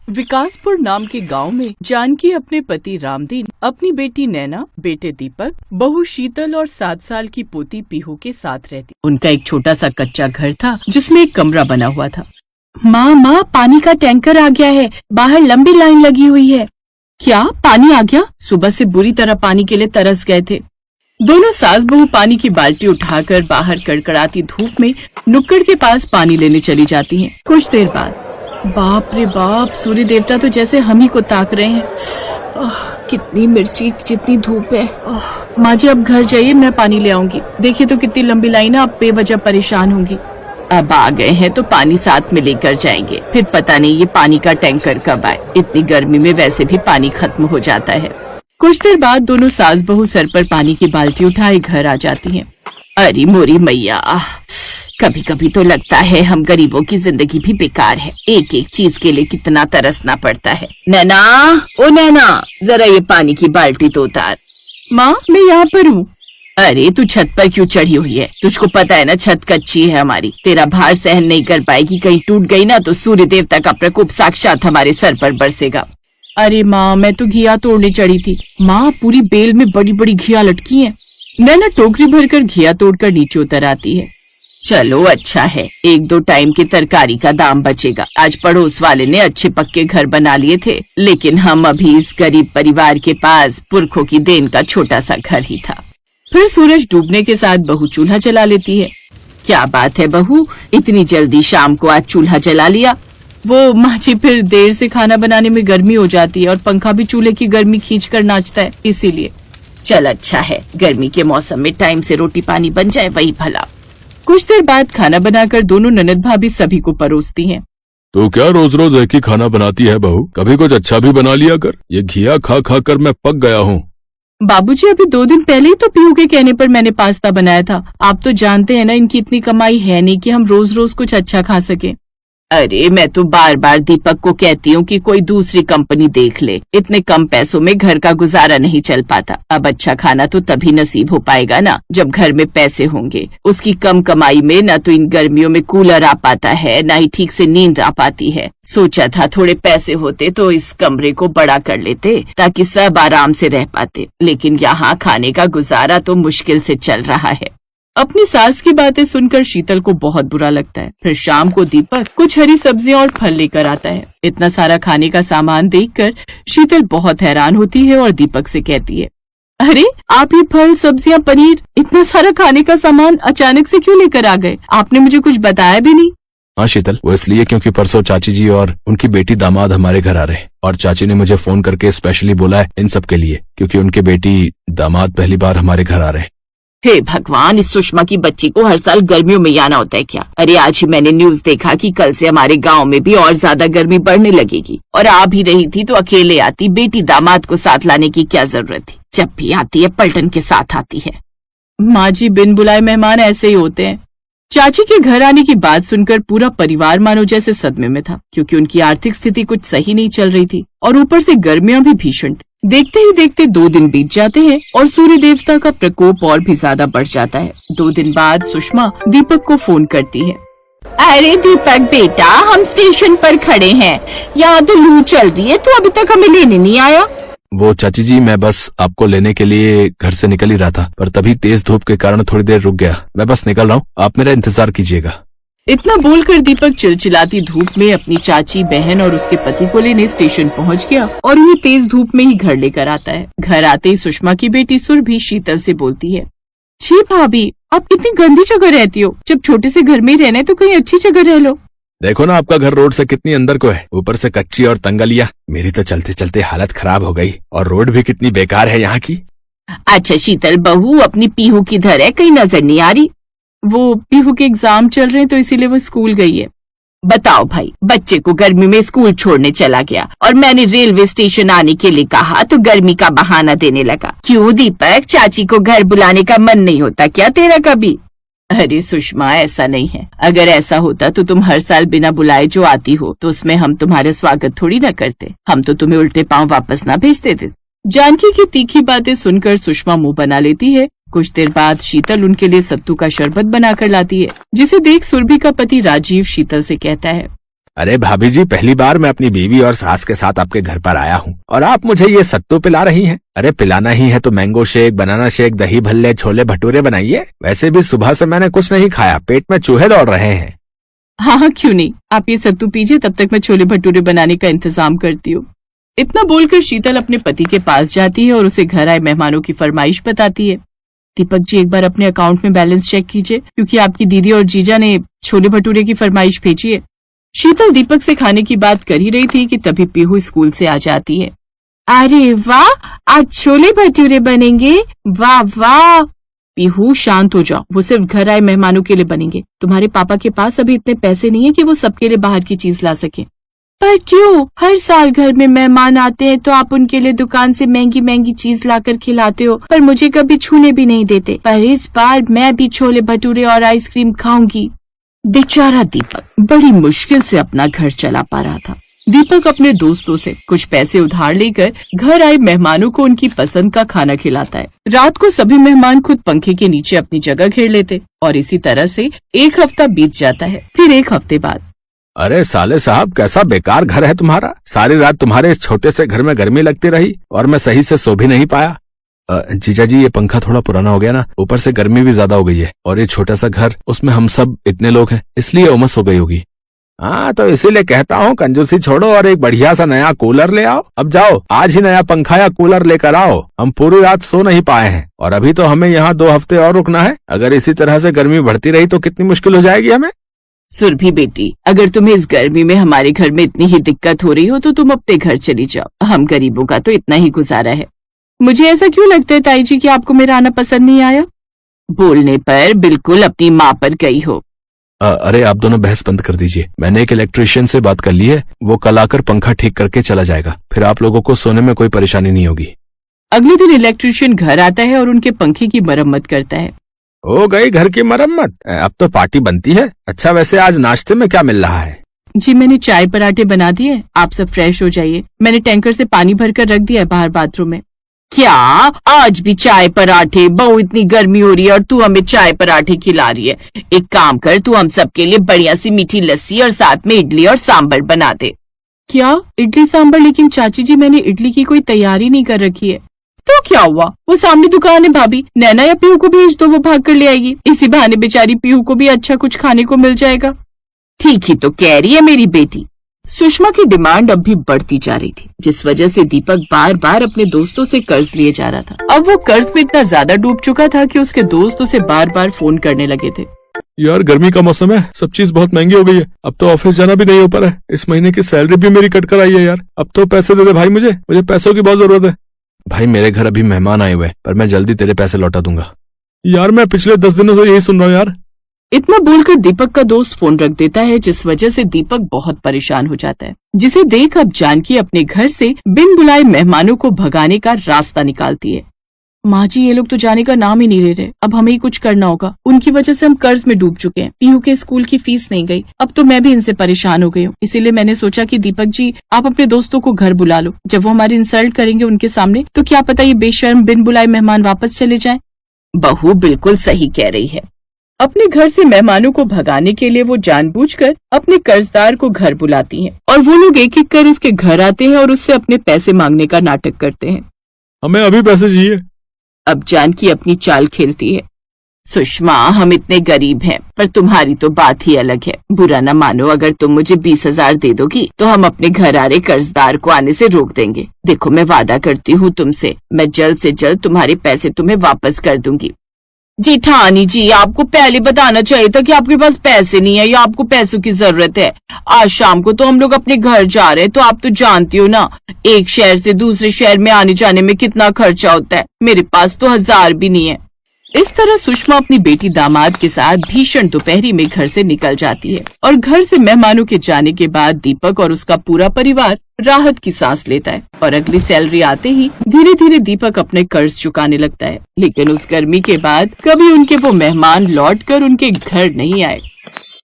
विकासपुर नाम के गांव में जानकी अपने पति रामदीन, अपनी बेटी नैना, बेटे दीपक, बहू शीतल और 7 साल की पोती पीहू के साथ रहती। उनका एक छोटा सा कच्चा घर था जिसमें एक कमरा बना हुआ था। माँ, पानी का टैंकर आ गया है, बाहर लंबी लाइन लगी हुई है। क्या पानी आ गया? सुबह से बुरी तरह पानी के लिए तरस गए थे। दोनों सास बहू पानी की बाल्टी उठाकर बाहर कड़कड़ाती धूप में नुक्कड़ के पास पानी लेने चली जाती हैं। कुछ देर बाद बाप रे बाप, सूर्य देवता तो जैसे हम ही को ताक रहे हैं। कितनी मिर्ची, जितनी धूप है। माँ जी अब घर जाइए, मैं पानी ले आऊंगी। देखिए तो कितनी लंबी लाइन है, अब बेवजह परेशान होंगी। अब आ गए हैं तो पानी साथ में लेकर जाएंगे, फिर पता नहीं ये पानी का टैंकर कब आए। इतनी गर्मी में वैसे भी पानी खत्म हो जाता है। कुछ देर बाद दोनों सास बहू सर पर पानी की बाल्टी उठाए घर आ जाती हैं। अरे मोरी मैया, कभी कभी तो लगता है हम गरीबों की जिंदगी भी बेकार है। एक एक चीज के लिए कितना तरसना पड़ता है। नैना, ओ नैना, जरा ये पानी की बाल्टी तो उतार। माँ मैं यहाँ पर हूँ। अरे तू छत पर क्यों चढ़ी हुई है? तुझको पता है ना छत कच्ची है हमारी, तेरा भार सहन नहीं कर पाएगी। कहीं टूट गई ना तो सूर्य देवता का प्रकोप साक्षात हमारे सर पर बरसेगा। अरे माँ मैं तो घिया तोड़ने चढ़ी थी। माँ पूरी बेल में बड़ी बड़ी घिया लटकी हैं। नैना टोकरी भरकर घिया तोड़कर नीचे उतर आती है। चलो अच्छा है, 1-2 टाइम की तरकारी का दाम बचेगा। आज पड़ोस वाले ने अच्छे पक्के घर बना लिए थे, लेकिन हम अभी इस गरीब परिवार के पास पुरखों की देन का छोटा सा घर ही था। फिर सूरज डूबने के साथ बहू चूल्हा जला लेती है। क्या बात है बहू, इतनी जल्दी शाम को आज चूल्हा जला लिया? वो माँ जी फिर देर से खाना बनाने में गर्मी हो जाती है और पंखा भी चूल्हे की गर्मी खींच कर नाचता है, इसीलिए। चल अच्छा है, गर्मी के मौसम में टाइम से रोटी पानी बन जाए वही भला। कुछ देर बाद खाना बनाकर दोनों ननद भाभी सभी को परोसती हैं। तो क्या रोज रोज एक ही खाना बनाती है बहू? कभी कुछ अच्छा भी बना लिया कर। ये घिया खा खा कर मैं पक गया हूँ। बाबूजी अभी 2 दिन पहले ही तो पीहू के कहने पर मैंने पास्ता बनाया था। आप तो जानते हैं ना इनकी इतनी कमाई है नहीं कि हम रोज रोज कुछ अच्छा खा सके। अरे मैं तो बार बार दीपक को कहती हूँ कि कोई दूसरी कंपनी देख ले, इतने कम पैसों में घर का गुजारा नहीं चल पाता। अब अच्छा खाना तो तभी नसीब हो पाएगा ना जब घर में पैसे होंगे। उसकी कम कमाई में न तो इन गर्मियों में कूलर आ पाता है, न ही ठीक से नींद आ पाती है। सोचा था थोड़े पैसे होते तो इस कमरे को बड़ा कर लेते ताकि सब आराम से रह पाते, लेकिन यहाँ खाने का गुजारा तो मुश्किल से चल रहा है। अपनी सास की बातें सुनकर शीतल को बहुत बुरा लगता है। फिर शाम को दीपक कुछ हरी सब्जियां और फल लेकर आता है। इतना सारा खाने का सामान देखकर शीतल बहुत हैरान होती है और दीपक से कहती है, अरे आप ये फल सब्जियां पनीर इतना सारा खाने का सामान अचानक से क्यों लेकर आ गए? आपने मुझे कुछ बताया भी नहीं। हाँ शीतल, वो इसलिए क्योंकि परसों चाची जी और उनकी बेटी दामाद हमारे घर आ रहे हैं, और चाची ने मुझे फोन करके स्पेशली बोला है इन सब के लिए, क्योंकि उनके बेटी दामाद पहली बार हमारे घर आ रहे हैं। हे भगवान, इस सुषमा की बच्ची को हर साल गर्मियों में आना होता है क्या? अरे आज ही मैंने न्यूज देखा कि कल से हमारे गांव में भी और ज्यादा गर्मी बढ़ने लगेगी, और आ भी रही थी तो अकेले आती, बेटी दामाद को साथ लाने की क्या जरूरत थी? जब भी आती है पलटन के साथ आती है। माँ जी बिन बुलाए मेहमान ऐसे ही होते हैं। चाची के घर आने की बात सुनकर पूरा परिवार मानो जैसे सदमे में था, क्योंकि उनकी आर्थिक स्थिति कुछ सही नहीं चल रही थी और ऊपर से गर्मियां भी भीषण थी। देखते ही देखते 2 दिन बीत जाते हैं और सूर्य देवता का प्रकोप और भी ज्यादा बढ़ जाता है। 2 दिन बाद सुषमा दीपक को फोन करती है। अरे दीपक बेटा, हम स्टेशन पर खड़े हैं, यहाँ तो लू चल रही है, तू अभी तक हमें लेने नहीं आया। वो चाची जी मैं बस आपको लेने के लिए घर से निकल ही रहा था, पर तभी तेज धूप के कारण थोड़ी देर रुक गया। मैं बस निकल रहा हूँ, आप मेरा इंतजार कीजिएगा। इतना बोलकर दीपक चिलचिलाती धूप में अपनी चाची, बहन और उसके पति को लेने स्टेशन पहुंच गया और उन्हें तेज धूप में ही घर लेकर आता है। घर आते ही सुषमा की बेटी सुरभि शीतल से बोलती है, छी भाभी आप इतनी गंदी जगह रहती हो, जब छोटे से घर में ही रहना है तो कहीं अच्छी जगह रह लो। देखो ना आपका घर रोड से कितनी अंदर को है, ऊपर से कच्ची और तंगलिया। मेरी तो चलते चलते हालत खराब हो गई, और रोड भी कितनी बेकार है यहाँ की। अच्छा शीतल बहू, अपनी पीहू किधर है? कहीं नजर नहीं आ रही। वो पीहू के एग्जाम चल रहे हैं तो इसीलिए वो स्कूल गई है। बताओ भाई, बच्चे को गर्मी में स्कूल छोड़ने चला गया और मैंने रेलवे स्टेशन आने के लिए कहा तो गर्मी का बहाना देने लगा। क्यों दीपक, चाची को घर बुलाने का मन नहीं होता क्या तेरा कभी? अरे सुषमा ऐसा नहीं है, अगर ऐसा होता तो तुम हर साल बिना बुलाए जो आती हो तो उसमें हम तुम्हारा स्वागत थोड़ी न करते, हम तो तुम्हें उल्टे पांव वापस ना भेज देते। जानकी की तीखी बातें सुनकर सुषमा मुंह बना लेती है। कुछ देर बाद शीतल उनके लिए सत्तू का शरबत बनाकर लाती है, जिसे देख सुरभि का पति राजीव शीतल से कहता है, अरे भाभी जी, पहली बार मैं अपनी बीवी और सास के साथ आपके घर पर आया हूँ और आप मुझे ये सत्तू पिला रही हैं। अरे पिलाना ही है तो मैंगो शेक, बनाना शेक, दही भल्ले, छोले भटूरे बनाइए। वैसे भी सुबह से मैंने कुछ नहीं खाया, पेट में चूहे दौड़ रहे हैं। हाँ क्यों नहीं, आप ये सत्तू पीजिए, तब तक मैं छोले भटूरे बनाने का इंतजाम करती हूँ। इतना बोलकर शीतल अपने पति के पास जाती है और उसे घर आए मेहमानों की फरमाइश बताती है। दीपक जी, एक बार अपने अकाउंट में बैलेंस चेक कीजिए, क्योंकि आपकी दीदी और जीजा ने छोले भटूरे की फरमाइश भेजी है। शीतल दीपक से खाने की बात कर ही रही थी कि तभी पीहू स्कूल से आ जाती है। अरे वाह, आज छोले भटूरे बनेंगे, वाह वाह। पीहू शांत हो जाओ, वो सिर्फ घर आए मेहमानों के लिए बनेंगे। तुम्हारे पापा के पास अभी इतने पैसे नहीं है कि वो सबके लिए बाहर की चीज ला सके। पर क्यों, हर साल घर में मेहमान आते हैं तो आप उनके लिए दुकान से महंगी महंगी चीज लाकर खिलाते हो, पर मुझे कभी छूने भी नहीं देते। पर इस बार मैं भी छोले भटूरे और आइसक्रीम खाऊंगी। बेचारा दीपक बड़ी मुश्किल से अपना घर चला पा रहा था। दीपक अपने दोस्तों से कुछ पैसे उधार लेकर घर आए मेहमानों को उनकी पसंद का खाना खिलाता है। रात को सभी मेहमान खुद पंखे के नीचे अपनी जगह घेर लेते और इसी तरह से एक हफ्ता बीत जाता है। फिर एक हफ्ते बाद, अरे साले साहब, कैसा बेकार घर है तुम्हारा। सारी रात तुम्हारे इस छोटे से घर में गर्मी लगती रही और मैं सही से सो भी नहीं पाया। जीजा जी, ये पंखा थोड़ा पुराना हो गया ना, ऊपर से गर्मी भी ज्यादा हो गई है और ये छोटा सा घर, उसमें हम सब इतने लोग हैं, इसलिए उमस हो गई होगी। हाँ, तो इसीलिए कहता हूँ कंजूसी छोड़ो और एक बढ़िया सा नया कूलर ले आओ। अब जाओ, आज ही नया पंखा या कूलर लेकर आओ। हम पूरी रात सो नहीं पाए हैं और अभी तो हमें यहाँ 2 हफ्ते और रुकना है। अगर इसी तरह से गर्मी बढ़ती रही तो कितनी मुश्किल हो जाएगी हमें। सुरभि बेटी, अगर तुम्हें इस गर्मी में हमारे घर में इतनी ही दिक्कत हो रही हो तो तुम अपने घर चली जाओ। हम गरीबों का तो इतना ही गुजारा है। मुझे ऐसा क्यों लगता है ताई जी कि आपको मेरा आना पसंद नहीं आया? बोलने पर बिल्कुल अपनी माँ पर गई हो। अरे आप दोनों बहस बंद कर दीजिए। मैंने एक इलेक्ट्रिशियन से बात कर ली है, वो कल आकर पंखा ठीक करके चला जाएगा। फिर आप लोगों को सोने में कोई परेशानी नहीं होगी। अगले दिन इलेक्ट्रिशियन घर आता है और उनके पंखे की मरम्मत करता है। हो गई घर की मरम्मत, अब तो पार्टी बनती है। अच्छा, वैसे आज नाश्ते में क्या मिल रहा है? जी, मैंने चाय पराठे बना दिए, आप सब फ्रेश हो जाइए। मैंने टैंकर से पानी भरकर रख दिया है बाहर बाथरूम में। क्या आज भी चाय पराठे? बहू, इतनी गर्मी हो रही है और तू हमें चाय पराठे खिला रही है। एक काम कर, तू हम सबके लिए बढ़िया सी मीठी लस्सी और साथ में इडली और सांभर बना दे। क्या इडली सांभर? लेकिन चाची जी, मैंने इडली की कोई तैयारी नहीं कर रखी है। तो क्या हुआ, वो सामने दुकान है भाभी, नैना या पीहू को भेज दो, वो भाग कर ले आएगी। इसी बहाने बेचारी पीहू को भी अच्छा कुछ खाने को मिल जाएगा। ठीक ही तो कह रही है मेरी बेटी। सुषमा की डिमांड अब भी बढ़ती जा रही थी, जिस वजह से दीपक बार बार अपने दोस्तों से कर्ज लिए जा रहा था। अब वो कर्ज में इतना ज्यादा डूब चुका था कि उसके दोस्त उसे बार बार फोन करने लगे थे। यार, गर्मी का मौसम है, सब चीज बहुत महंगी हो गई है। अब तो ऑफिस जाना भी नहीं हो पा रहा है। इस महीने की सैलरी भी मेरी कट कर आई है यार। अब तो पैसे दे दे भाई, मुझे पैसों की बहुत जरूरत है। भाई, मेरे घर अभी मेहमान आए हुए हैं, पर मैं जल्दी तेरे पैसे लौटा दूंगा। यार, मैं पिछले 10 दिनों से यही सुन रहा हूँ यार। इतना बोलकर दीपक का दोस्त फोन रख देता है, जिस वजह से दीपक बहुत परेशान हो जाता है, जिसे देख अब जानकी अपने घर से बिन बुलाए मेहमानों को भगाने का रास्ता निकालती है। माँ जी, ये लोग तो जाने का नाम ही नहीं ले रहे। अब हमें ही कुछ करना होगा। उनकी वजह से हम कर्ज में डूब चुके हैं। पीहू के स्कूल की फीस नहीं गई, अब तो मैं भी इनसे परेशान हो गई हूँ। इसीलिए मैंने सोचा कि दीपक जी, आप अपने दोस्तों को घर बुला लो। जब वो हमारी इंसल्ट करेंगे उनके सामने, तो क्या पता ये बेशर्म बिन बुलाए मेहमान वापस चले जाएं। बहू बिल्कुल सही कह रही है। अपने घर से मेहमानों को भगाने के लिए वो जानबूझकर अपने कर्जदार को घर बुलाती हैं और वो लोग एक एक कर उसके घर आते हैं और उससे अपने पैसे मांगने का नाटक करते हैं। हमें अभी पैसे चाहिए। अब जानकी अपनी चाल खेलती है। सुषमा, हम इतने गरीब हैं, पर तुम्हारी तो बात ही अलग है। बुरा न मानो, अगर तुम मुझे 20,000 दे दोगी तो हम अपने घर आ रहे कर्जदार को आने से रोक देंगे। देखो, मैं वादा करती हूँ तुमसे, मैं जल्द से जल्द तुम्हारे पैसे तुम्हें वापस कर दूंगी। जेठानी जी, आपको पहले बताना चाहिए था कि आपके पास पैसे नहीं है या आपको पैसों की जरूरत है। आज शाम को तो हम लोग अपने घर जा रहे हैं, तो आप तो जानती हो ना, एक शहर से दूसरे शहर में आने जाने में कितना खर्चा होता है। मेरे पास तो 1000 भी नहीं है। इस तरह सुषमा अपनी बेटी दामाद के साथ भीषण दोपहरी में घर से निकल जाती है और घर से मेहमानों के जाने के बाद दीपक और उसका पूरा परिवार राहत की सांस लेता है और अगली सैलरी आते ही धीरे धीरे दीपक अपने कर्ज चुकाने लगता है। लेकिन उस गर्मी के बाद कभी उनके वो मेहमान लौटकर उनके घर नहीं आए।